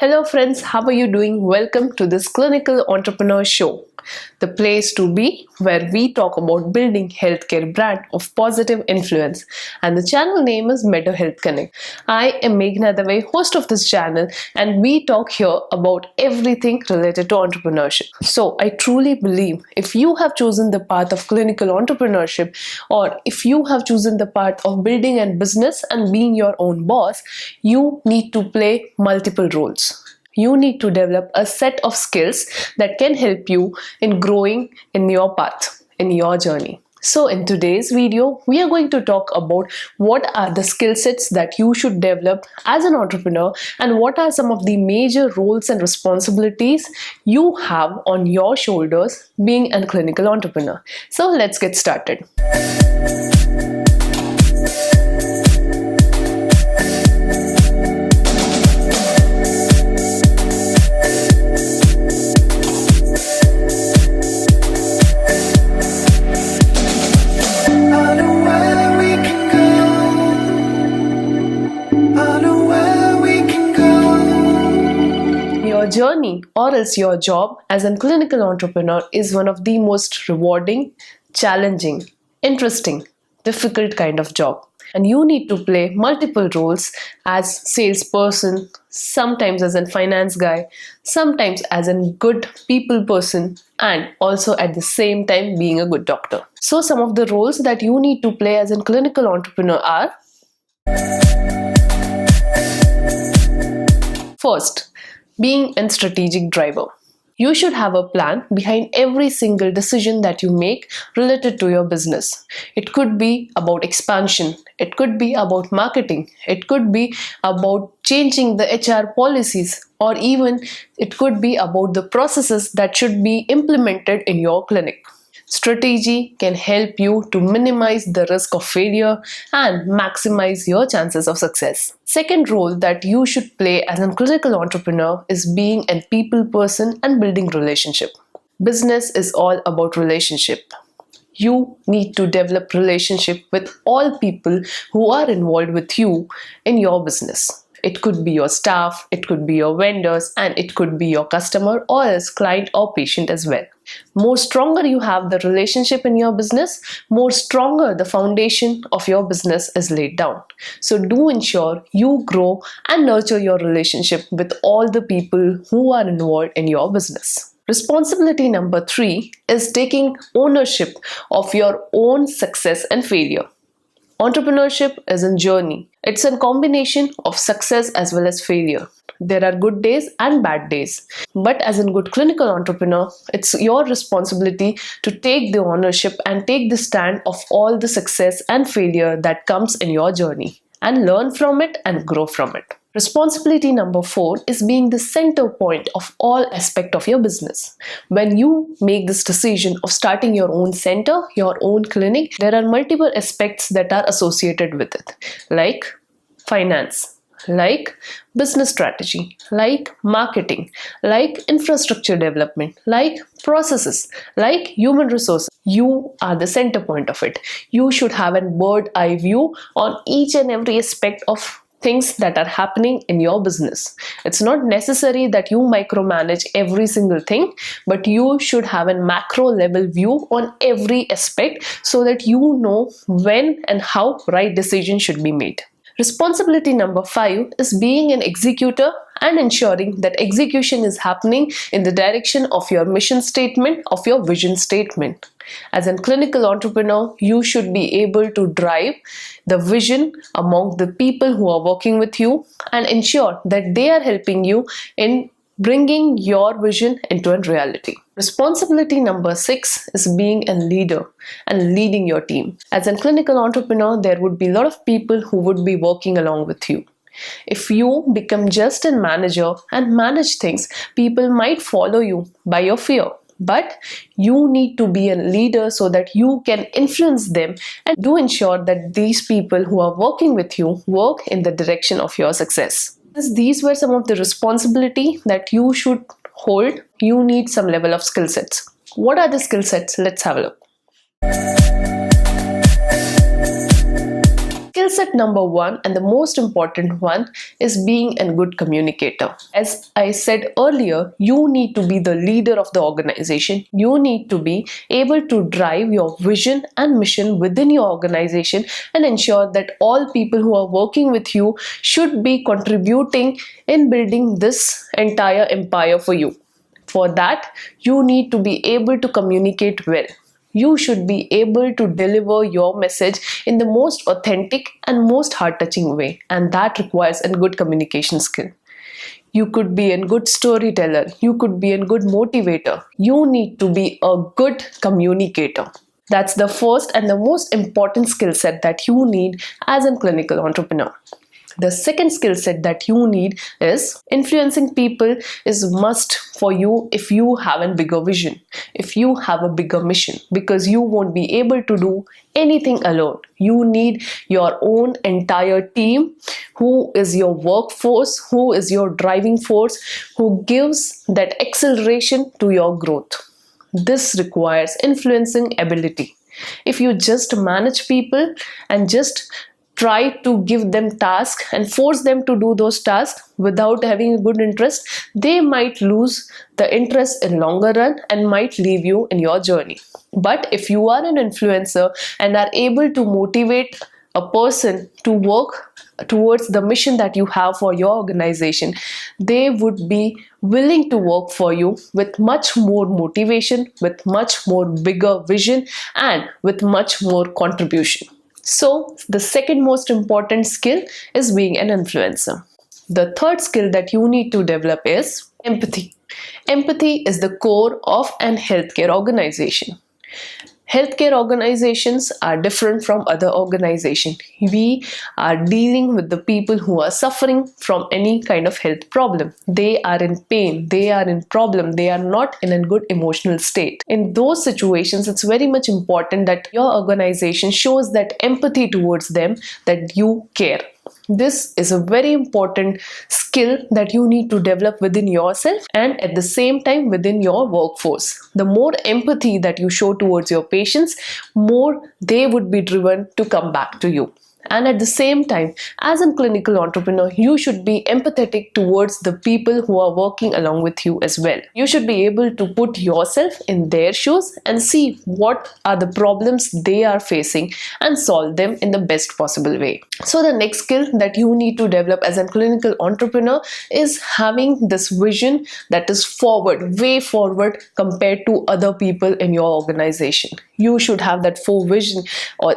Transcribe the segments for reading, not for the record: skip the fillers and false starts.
Hello friends, how are you doing? Welcome to this Clinical Entrepreneur Show, the place to be where we talk about building healthcare brand of positive influence, and the channel name is MEDOhealthconnect. I am Meghna Dave, host of this channel, and we talk here about everything related to entrepreneurship. So I truly believe if you have chosen the path of clinical entrepreneurship, or if you have chosen the path of building a business and being your own boss, you need to play multiple roles. You need to develop a set of skills that can help you in growing in your path, in your journey. So in today's video, we are going to talk about what are the skill sets that you should develop as an entrepreneur and what are some of the major roles and responsibilities you have on your shoulders being a clinical entrepreneur. So let's get started. Your journey or else your job as a clinical entrepreneur is one of the most rewarding, challenging, interesting, difficult kind of job. And you need to play multiple roles as salesperson, sometimes as a finance guy, sometimes as a good people person, and also at the same time being a good doctor. So some of the roles that you need to play as a clinical entrepreneur are: first, being a strategic driver. You should have a plan behind every single decision that you make related to your business. It could be about expansion, it could be about marketing, it could be about changing the HR policies, or even it could be about the processes that should be implemented in your clinic. Strategy can help you to minimize the risk of failure and maximize your chances of success. Second role that you should play as a clinical entrepreneur is being a people person and building relationship. Business is all about relationship. You need to develop relationship with all people who are involved with you in your business. It could be your staff, it could be your vendors, and it could be your customer or as client or patient as well. More stronger you have the relationship in your business, more stronger the foundation of your business is laid down. So do ensure you grow and nurture your relationship with all the people who are involved in your business. Responsibility number 3 is taking ownership of your own success and failure. Entrepreneurship is a journey. It's a combination of success as well as failure. There are good days and bad days. But as a good clinical entrepreneur, it's your responsibility to take the ownership and take the stand of all the success and failure that comes in your journey and learn from it and grow from it. Responsibility number 4 is being the center point of all aspect of your business. When you make this decision of starting your own center, your own clinic, there are multiple aspects that are associated with it, like finance, like business strategy, like marketing, like infrastructure development, like processes, like human resources. You are the center point of it. You should have a bird's eye view on each and every aspect of things that are happening in your business. It's not necessary that you micromanage every single thing, but you should have a macro level view on every aspect so that you know when and how right decision should be made. Responsibility number 5 is being an executor and ensuring that execution is happening in the direction of your mission statement, of your vision statement. As a clinical entrepreneur, you should be able to drive the vision among the people who are working with you and ensure that they are helping you in bringing your vision into a reality. Responsibility number 6 is being a leader and leading your team. As a clinical entrepreneur, there would be a lot of people who would be working along with you. If you become just a manager and manage things, people might follow you by your fear. But you need to be a leader so that you can influence them and do ensure that these people who are working with you work in the direction of your success. These were some of the responsibility that you should hold. You need some level of skill sets. What are the skill sets? Let's have a look. Skill set number one, and the most important one, is being a good communicator. As I said earlier, you need to be the leader of the organization. You need to be able to drive your vision and mission within your organization and ensure that all people who are working with you should be contributing in building this entire empire for you. For that, you need to be able to communicate well. You should be able to deliver your message in the most authentic and most heart-touching way, and that requires a good communication skill. You could be a good storyteller, you could be a good motivator. You need to be a good communicator. That's the first and the most important skill set that you need as a clinical entrepreneur. The second skill set that you need is influencing people is must for you if you have a bigger vision, if you have a bigger mission, because you won't be able to do anything alone. You need your own entire team who is your workforce, who is your driving force, who gives that acceleration to your growth. This requires influencing ability. If you just manage people and just try to give them tasks and force them to do those tasks without having a good interest, they might lose the interest in longer run and might leave you in your journey. But if you are an influencer and are able to motivate a person to work towards the mission that you have for your organization, they would be willing to work for you with much more motivation, with much more bigger vision, and with much more contribution. So the second most important skill is being an influencer. The third skill that you need to develop is empathy. Empathy is the core of an healthcare organization. Healthcare organizations are different from other organizations. We are dealing with the people who are suffering from any kind of health problem. They are in pain, they are in problem, they are not in a good emotional state. In those situations, it's very much important that your organization shows that empathy towards them, that you care. This is a very important skill that you need to develop within yourself and at the same time within your workforce. The more empathy that you show towards your patients, more they would be driven to come back to you. And at the same time, as a clinical entrepreneur, you should be empathetic towards the people who are working along with you as well. You should be able to put yourself in their shoes and see what are the problems they are facing and solve them in the best possible way. So the next skill that you need to develop as a clinical entrepreneur is having this vision that is forward, way forward compared to other people in your organization. You should have that full vision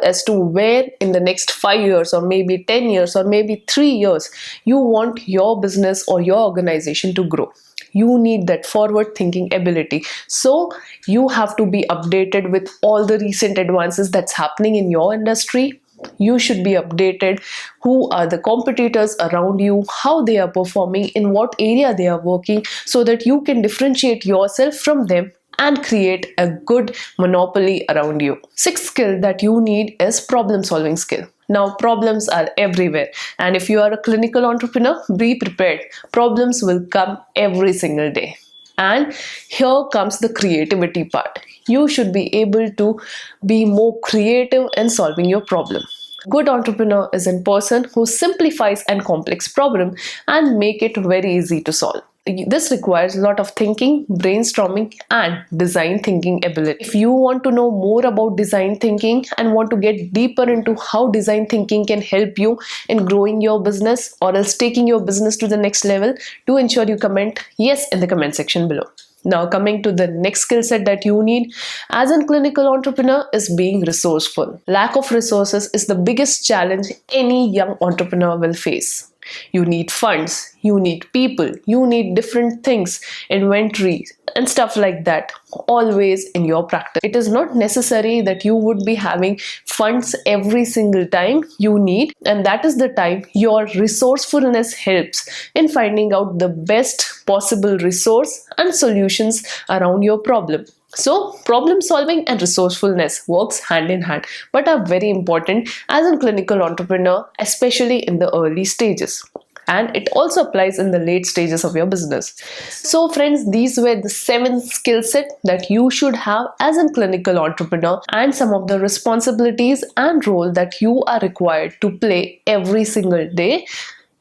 as to where in the next 5 years or maybe 10 years or maybe 3 years you want your business or your organization to grow. You need that forward thinking ability. So you have to be updated with all the recent advances that's happening in your industry. You should be updated who are the competitors around you, how they are performing, in what area they are working, so that you can differentiate yourself from them and create a good monopoly around you. Sixth skill that you need is problem solving skill. Now problems are everywhere, and if you are a clinical entrepreneur, be prepared. Problems will come every single day. And here comes the creativity part. You should be able to be more creative in solving your problem. Good entrepreneur is a person who simplifies a complex problem and make it very easy to solve. This requires a lot of thinking, brainstorming, and design thinking ability. If you want to know more about design thinking and want to get deeper into how design thinking can help you in growing your business or else taking your business to the next level, do ensure you comment yes in the comment section below. Now coming to the next skill set that you need as a clinical entrepreneur is being resourceful. Lack of resources is the biggest challenge any young entrepreneur will face. You need funds, you need people, you need different things, inventory and stuff like that, always in your practice. It is not necessary that you would be having funds every single time you need, and that is the time your resourcefulness helps in finding out the best possible resource and solutions around your problem. So problem solving and resourcefulness works hand in hand, but are very important as a clinical entrepreneur, especially in the early stages. and it also applies in the late stages of your business. So friends, these were the 7 skill set that you should have as a clinical entrepreneur, and some of the responsibilities and role that you are required to play every single day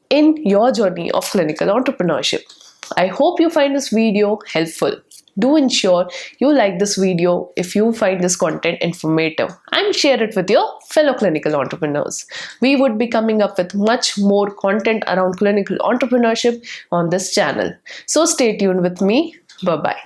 in your journey of clinical entrepreneurship. I hope you find this video helpful. Do ensure you like this video if you find this content informative, and share it with your fellow clinical entrepreneurs. We would be coming up with much more content around clinical entrepreneurship on this channel. So stay tuned with me. Bye bye.